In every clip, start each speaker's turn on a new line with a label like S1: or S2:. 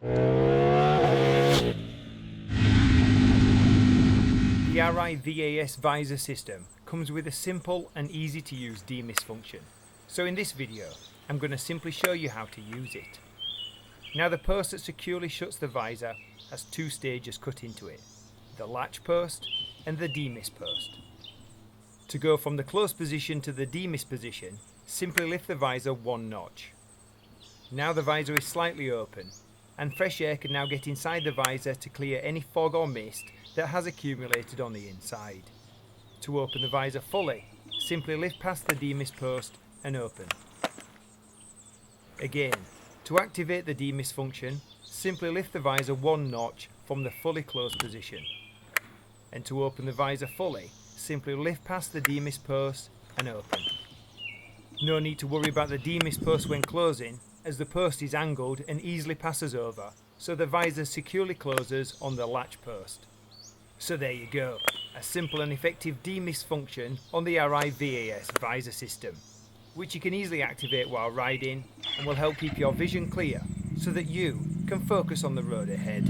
S1: The Arai VAS visor system comes with a simple and easy to use demist function. So in this video, I'm going to simply show you how to use it. Now the post that securely shuts the visor has two stages cut into it, the latch post and the demist post. To go from the closed position to the demist position, simply lift the visor one notch. Now the visor is slightly open, and fresh air can now get inside the visor to clear any fog or mist that has accumulated on the inside. To open the visor fully, simply lift past the demist post and open. Again, to activate the demist function, simply lift the visor one notch from the fully closed position. And to open the visor fully, simply lift past the demist post and open. No need to worry about the demist post when closing, as the post is angled and easily passes over, so the visor securely closes on the latch post. So there you go, a simple and effective demist function on the Arai VAS visor system, which you can easily activate while riding and will help keep your vision clear so that you can focus on the road ahead.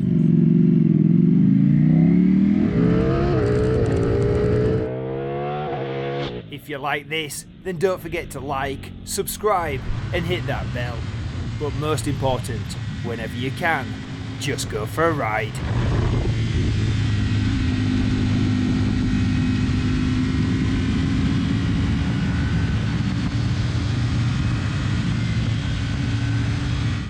S1: If you like this, then don't forget to like, subscribe and hit that bell. But most important, whenever you can, just go for a ride.